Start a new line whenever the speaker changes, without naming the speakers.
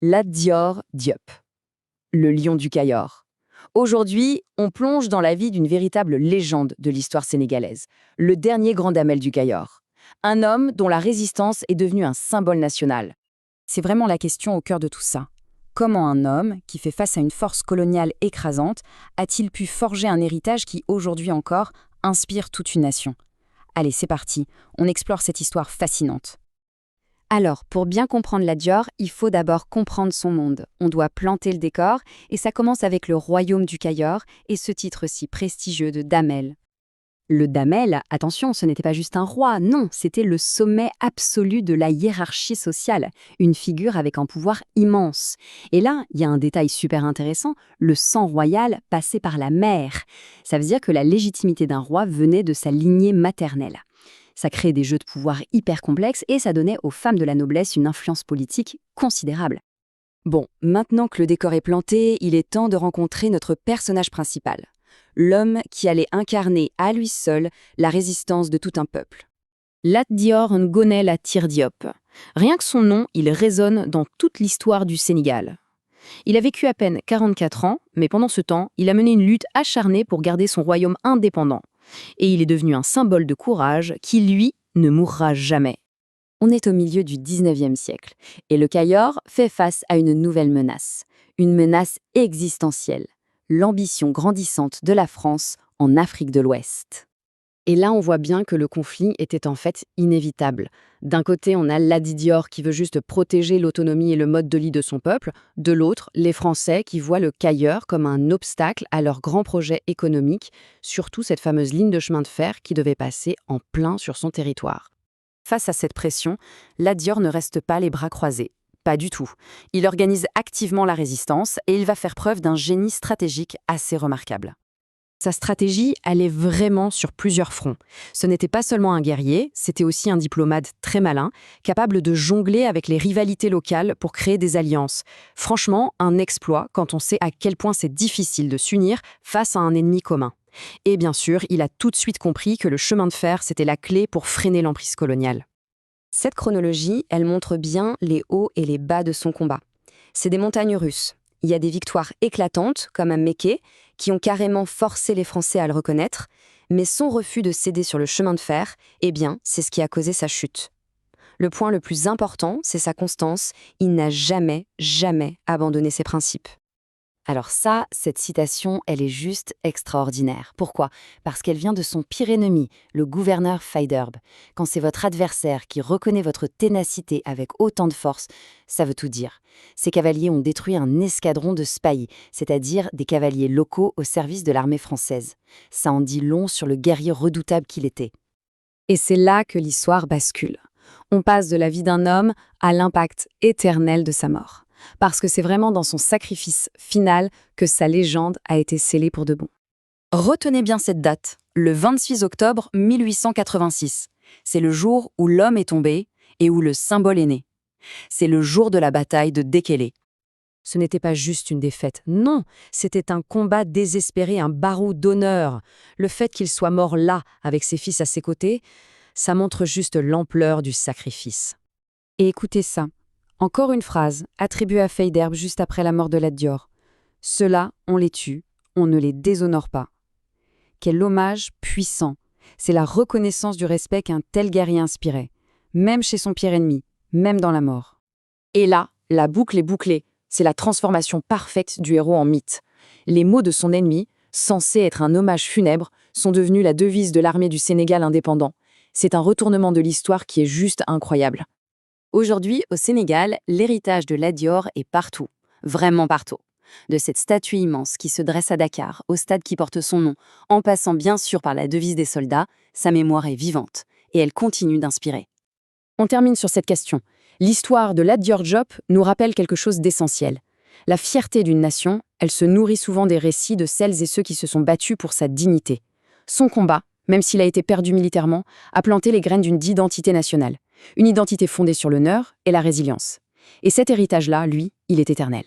Lat Dior Diop, le lion du Cayor. Aujourd'hui, on plonge dans la vie d'une véritable légende de l'histoire sénégalaise, le dernier grand damel du Cayor. Un homme dont la résistance est devenue un symbole national. C'est vraiment la question au cœur de tout ça. Comment un homme, qui fait face à une force coloniale écrasante, a-t-il pu forger un héritage qui, aujourd'hui encore, inspire toute une nation? Allez, c'est parti, on explore cette histoire fascinante. Alors, pour bien comprendre Lat Dior, il faut d'abord comprendre son monde. On doit planter le décor, et ça commence avec le royaume du Cayor et ce titre si prestigieux de Damel. Le Damel, attention, ce n'était pas juste un roi, non, c'était le sommet absolu de la hiérarchie sociale, une figure avec un pouvoir immense. Et là, il y a un détail super intéressant, le sang royal passait par la mère. Ça veut dire que la légitimité d'un roi venait de sa lignée maternelle. Ça créait des jeux de pouvoir hyper complexes et ça donnait aux femmes de la noblesse une influence politique considérable. Bon, maintenant que le décor est planté, il est temps de rencontrer notre personnage principal. L'homme qui allait incarner à lui seul la résistance de tout un peuple. Lat Dior Ngoné Latyr Diop. Rien que son nom, il résonne dans toute l'histoire du Sénégal. Il a vécu à peine 44 ans, mais pendant ce temps, il a mené une lutte acharnée pour garder son royaume indépendant. Et il est devenu un symbole de courage qui, lui, ne mourra jamais. On est au milieu du 19e siècle, et le Cayor fait face à une nouvelle menace. Une menace existentielle. L'ambition grandissante de la France en Afrique de l'Ouest. Et là, on voit bien que le conflit était en fait inévitable. D'un côté, on a Lat Dior qui veut juste protéger l'autonomie et le mode de vie de son peuple. De l'autre, les Français qui voient le Cayor comme un obstacle à leur grand projet économique, surtout cette fameuse ligne de chemin de fer qui devait passer en plein sur son territoire. Face à cette pression, Lat Dior ne reste pas les bras croisés. Pas du tout. Il organise activement la résistance et il va faire preuve d'un génie stratégique assez remarquable. Sa stratégie allait vraiment sur plusieurs fronts. Ce n'était pas seulement un guerrier, c'était aussi un diplomate très malin, capable de jongler avec les rivalités locales pour créer des alliances. Franchement, un exploit quand on sait à quel point c'est difficile de s'unir face à un ennemi commun. Et bien sûr, il a tout de suite compris que le chemin de fer, c'était la clé pour freiner l'emprise coloniale. Cette chronologie, elle montre bien les hauts et les bas de son combat. C'est des montagnes russes. Il y a des victoires éclatantes, comme à Mékhé, qui ont carrément forcé les Français à le reconnaître, mais son refus de céder sur le chemin de fer, eh bien, c'est ce qui a causé sa chute. Le point le plus important, c'est sa constance. Il n'a jamais abandonné ses principes. Alors ça, cette citation, elle est juste extraordinaire. Pourquoi? Parce qu'elle vient de son pire ennemi, le gouverneur Faidherbe. Quand c'est votre adversaire qui reconnaît votre ténacité avec autant de force, ça veut tout dire. Ces cavaliers ont détruit un escadron de spahis, c'est-à-dire des cavaliers locaux au service de l'armée française. Ça en dit long sur le guerrier redoutable qu'il était. Et c'est là que l'histoire bascule. On passe de la vie d'un homme à l'impact éternel de sa mort. Parce que c'est vraiment dans son sacrifice final que sa légende a été scellée pour de bon. Retenez bien cette date, le 26 octobre 1886. C'est le jour où l'homme est tombé et où le symbole est né. C'est le jour de la bataille de Dékélé. Ce n'était pas juste une défaite, non, c'était un combat désespéré, un barreau d'honneur. Le fait qu'il soit mort là, avec ses fils à ses côtés, ça montre juste l'ampleur du sacrifice. Et écoutez ça. Encore une phrase, attribuée à Faidherbe juste après la mort de Lat Dior. « Ceux-là, on les tue, on ne les déshonore pas. » Quel hommage puissant. C'est la reconnaissance du respect qu'un tel guerrier inspirait, même chez son pire ennemi, même dans la mort. Et là, la boucle est bouclée. C'est la transformation parfaite du héros en mythe. Les mots de son ennemi, censés être un hommage funèbre, sont devenus la devise de l'armée du Sénégal indépendant. C'est un retournement de l'histoire qui est juste incroyable. Aujourd'hui, au Sénégal, l'héritage de Lat Dior est partout, vraiment partout. De cette statue immense qui se dresse à Dakar, au stade qui porte son nom, en passant bien sûr par la devise des soldats, sa mémoire est vivante et elle continue d'inspirer. On termine sur cette question. L'histoire de Lat Dior Diop nous rappelle quelque chose d'essentiel. La fierté d'une nation, elle se nourrit souvent des récits de celles et ceux qui se sont battus pour sa dignité. Son combat, même s'il a été perdu militairement, a planté les graines d'une identité nationale. Une identité fondée sur l'honneur et la résilience. Et cet héritage-là, lui, il est éternel.